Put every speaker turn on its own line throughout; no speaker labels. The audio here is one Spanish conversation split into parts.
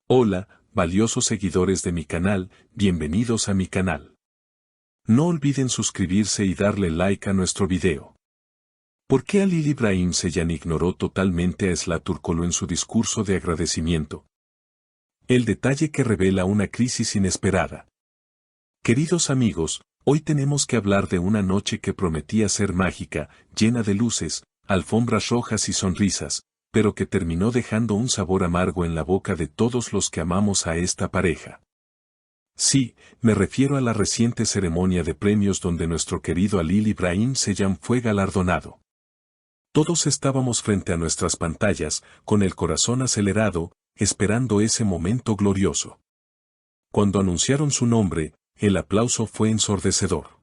Hola, valiosos seguidores de mi canal, bienvenidos a mi canal. No olviden suscribirse y darle like a nuestro video. ¿Por qué Halil İbrahim Ceylan ignoró totalmente a Esla Turkoglu en su discurso de agradecimiento? El detalle que revela una crisis inesperada. Queridos amigos, hoy tenemos que hablar de una noche que prometía ser mágica, llena de luces, alfombras rojas y sonrisas, pero que terminó dejando un sabor amargo en la boca de todos los que amamos a esta pareja. Sí, me refiero a la reciente ceremonia de premios donde nuestro querido Halil İbrahim Ceylan fue galardonado. Todos estábamos frente a nuestras pantallas, con el corazón acelerado, esperando ese momento glorioso. Cuando anunciaron su nombre, el aplauso fue ensordecedor.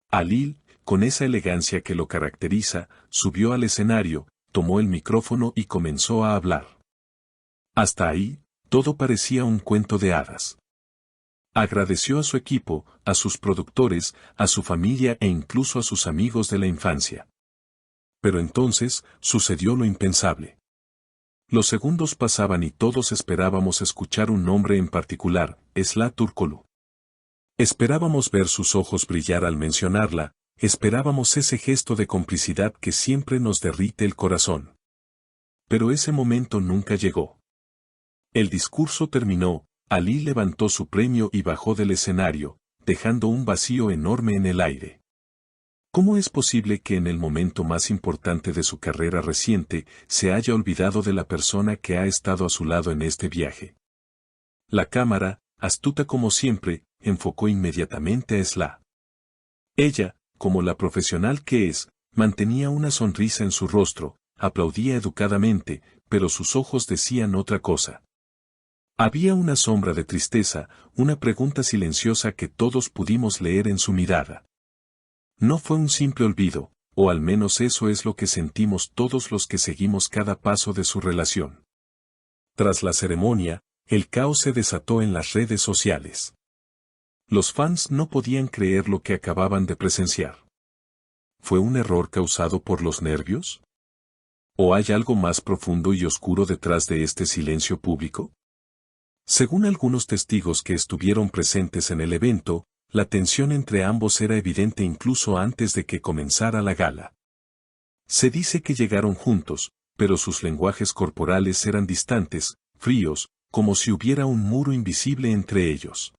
Halil, con esa elegancia que lo caracteriza, subió al escenario, tomó el micrófono y comenzó a hablar. Hasta ahí, todo parecía un cuento de hadas. Agradeció a su equipo, a sus productores, a su familia e incluso a sus amigos de la infancia. Pero entonces, sucedió lo impensable. Los segundos pasaban y todos esperábamos escuchar un nombre en particular, Esla Turkoglu. Esperábamos ver sus ojos brillar al mencionarla, esperábamos ese gesto de complicidad que siempre nos derrite el corazón. Pero ese momento nunca llegó. El discurso terminó, Halil levantó su premio y bajó del escenario, dejando un vacío enorme en el aire. ¿Cómo es posible que en el momento más importante de su carrera reciente se haya olvidado de la persona que ha estado a su lado en este viaje? La cámara, astuta como siempre, enfocó inmediatamente a Esla. Ella, como la profesional que es, mantenía una sonrisa en su rostro, aplaudía educadamente, pero sus ojos decían otra cosa. Había una sombra de tristeza, una pregunta silenciosa que todos pudimos leer en su mirada. No fue un simple olvido, o al menos eso es lo que sentimos todos los que seguimos cada paso de su relación. Tras la ceremonia, el caos se desató en las redes sociales. Los fans no podían creer lo que acababan de presenciar. ¿Fue un error causado por los nervios? ¿O hay algo más profundo y oscuro detrás de este silencio público? Según algunos testigos que estuvieron presentes en el evento, la tensión entre ambos era evidente incluso antes de que comenzara la gala. Se dice que llegaron juntos, pero sus lenguajes corporales eran distantes, fríos, como si hubiera un muro invisible entre ellos.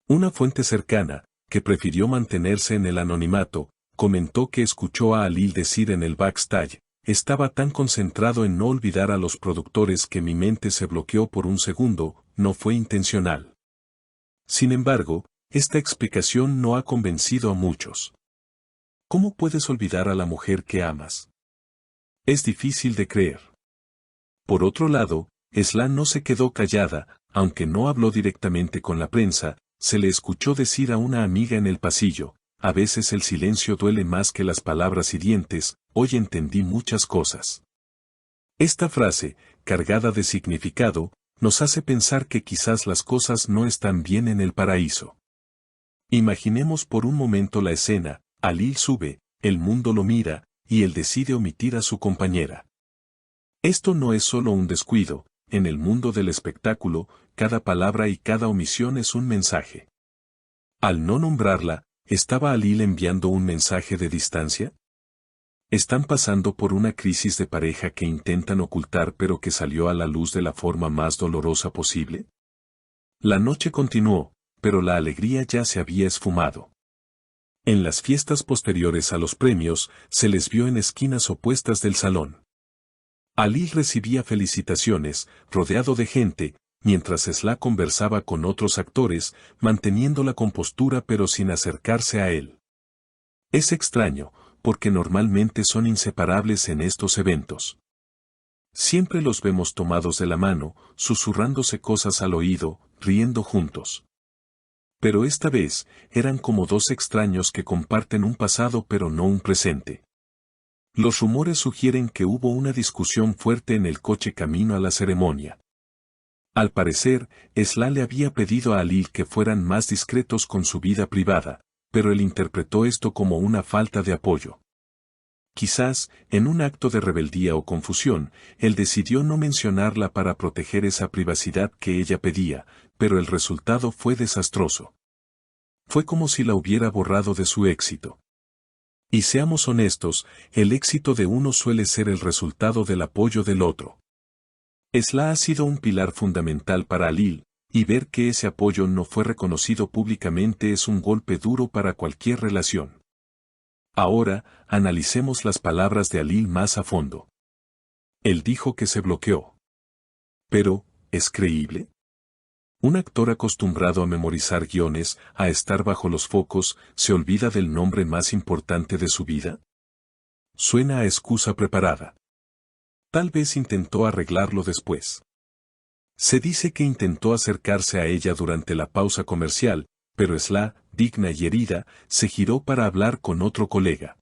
Una fuente cercana, que prefirió mantenerse en el anonimato, comentó que escuchó a Halil decir en el backstage: estaba tan concentrado en no olvidar a los productores que mi mente se bloqueó por un segundo, no fue intencional. Sin embargo, esta explicación no ha convencido a muchos. ¿Cómo puedes olvidar a la mujer que amas? Es difícil de creer. Por otro lado, Esla no se quedó callada, aunque no habló directamente con la prensa, se le escuchó decir a una amiga en el pasillo: a veces el silencio duele más que las palabras hirientes, hoy entendí muchas cosas. Esta frase, cargada de significado, nos hace pensar que quizás las cosas no están bien en el paraíso. Imaginemos por un momento la escena: Halil sube, el mundo lo mira, y él decide omitir a su compañera. Esto no es solo un descuido, en el mundo del espectáculo, cada palabra y cada omisión es un mensaje. Al no nombrarla, ¿estaba Halil enviando un mensaje de distancia? ¿Están pasando por una crisis de pareja que intentan ocultar pero que salió a la luz de la forma más dolorosa posible? La noche continuó, pero la alegría ya se había esfumado. En las fiestas posteriores a los premios, se les vio en esquinas opuestas del salón. Halil recibía felicitaciones, rodeado de gente, mientras Esla conversaba con otros actores, manteniendo la compostura pero sin acercarse a él. Es extraño, porque normalmente son inseparables en estos eventos. Siempre los vemos tomados de la mano, susurrándose cosas al oído, riendo juntos. Pero esta vez, eran como dos extraños que comparten un pasado pero no un presente. Los rumores sugieren que hubo una discusión fuerte en el coche camino a la ceremonia. Al parecer, Esla le había pedido a Halil que fueran más discretos con su vida privada, pero él interpretó esto como una falta de apoyo. Quizás, en un acto de rebeldía o confusión, él decidió no mencionarla para proteger esa privacidad que ella pedía, pero el resultado fue desastroso. Fue como si la hubiera borrado de su éxito. Y seamos honestos, el éxito de uno suele ser el resultado del apoyo del otro. Esla ha sido un pilar fundamental para Alil, y ver que ese apoyo no fue reconocido públicamente es un golpe duro para cualquier relación. Ahora, analicemos las palabras de Alil más a fondo. Él dijo que se bloqueó. Pero, ¿es creíble? Un actor acostumbrado a memorizar guiones, a estar bajo los focos, ¿se olvida del nombre más importante de su vida? Suena a excusa preparada. Tal vez intentó arreglarlo después. Se dice que intentó acercarse a ella durante la pausa comercial, pero Esla, digna y herida, se giró para hablar con otro colega.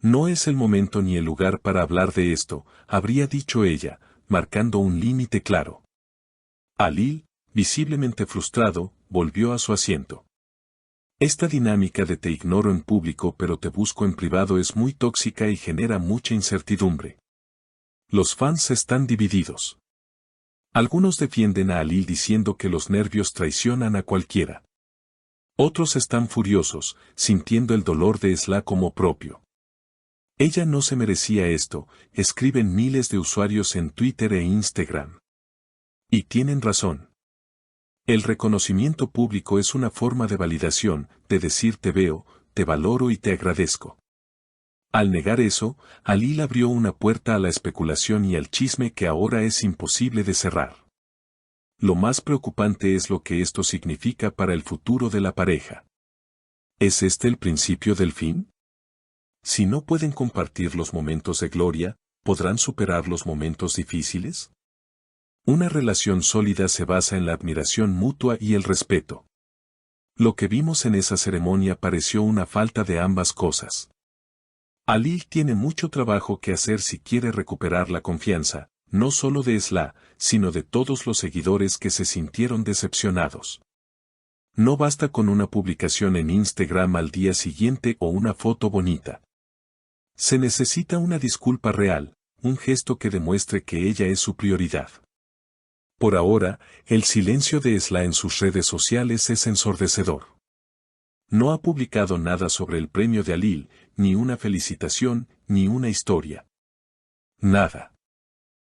No es el momento ni el lugar para hablar de esto, habría dicho ella, marcando un límite claro. Alil, visiblemente frustrado, volvió a su asiento. Esta dinámica de te ignoro en público pero te busco en privado es muy tóxica y genera mucha incertidumbre. Los fans están divididos. Algunos defienden a Alil diciendo que los nervios traicionan a cualquiera. Otros están furiosos, sintiendo el dolor de Esla como propio. Ella no se merecía esto, escriben miles de usuarios en Twitter e Instagram. Y tienen razón. El reconocimiento público es una forma de validación, de decir te veo, te valoro y te agradezco. Al negar eso, Alil abrió una puerta a la especulación y al chisme que ahora es imposible de cerrar. Lo más preocupante es lo que esto significa para el futuro de la pareja. ¿Es este el principio del fin? Si no pueden compartir los momentos de gloria, ¿podrán superar los momentos difíciles? Una relación sólida se basa en la admiración mutua y el respeto. Lo que vimos en esa ceremonia pareció una falta de ambas cosas. Alil tiene mucho trabajo que hacer si quiere recuperar la confianza, no solo de Esla, sino de todos los seguidores que se sintieron decepcionados. No basta con una publicación en Instagram al día siguiente o una foto bonita. Se necesita una disculpa real, un gesto que demuestre que ella es su prioridad. Por ahora, el silencio de Esla en sus redes sociales es ensordecedor. No ha publicado nada sobre el premio de Alil, ni una felicitación, ni una historia. Nada.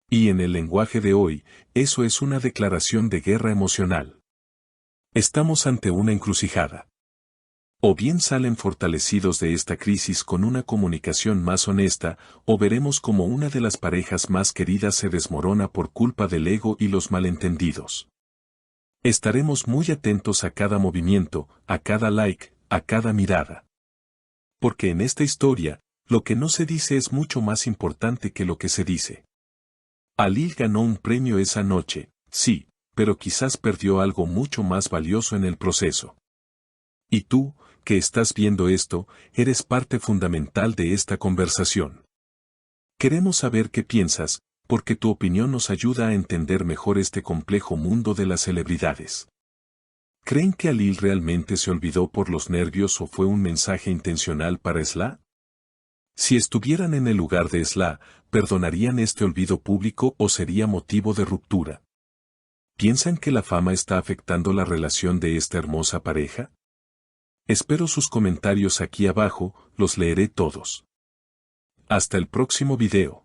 Y en el lenguaje de hoy, eso es una declaración de guerra emocional. Estamos ante una encrucijada. O bien salen fortalecidos de esta crisis con una comunicación más honesta, o veremos como una de las parejas más queridas se desmorona por culpa del ego y los malentendidos. Estaremos muy atentos a cada movimiento, a cada like, a cada mirada. Porque en esta historia, lo que no se dice es mucho más importante que lo que se dice. Alil ganó un premio esa noche, sí, pero quizás perdió algo mucho más valioso en el proceso. Y tú, que estás viendo esto, eres parte fundamental de esta conversación. Queremos saber qué piensas, porque tu opinión nos ayuda a entender mejor este complejo mundo de las celebridades. ¿Creen que Alil realmente se olvidó por los nervios o fue un mensaje intencional para Esla? Si estuvieran en el lugar de Esla, ¿perdonarían este olvido público o sería motivo de ruptura? ¿Piensan que la fama está afectando la relación de esta hermosa pareja? Espero sus comentarios aquí abajo, los leeré todos. Hasta el próximo video.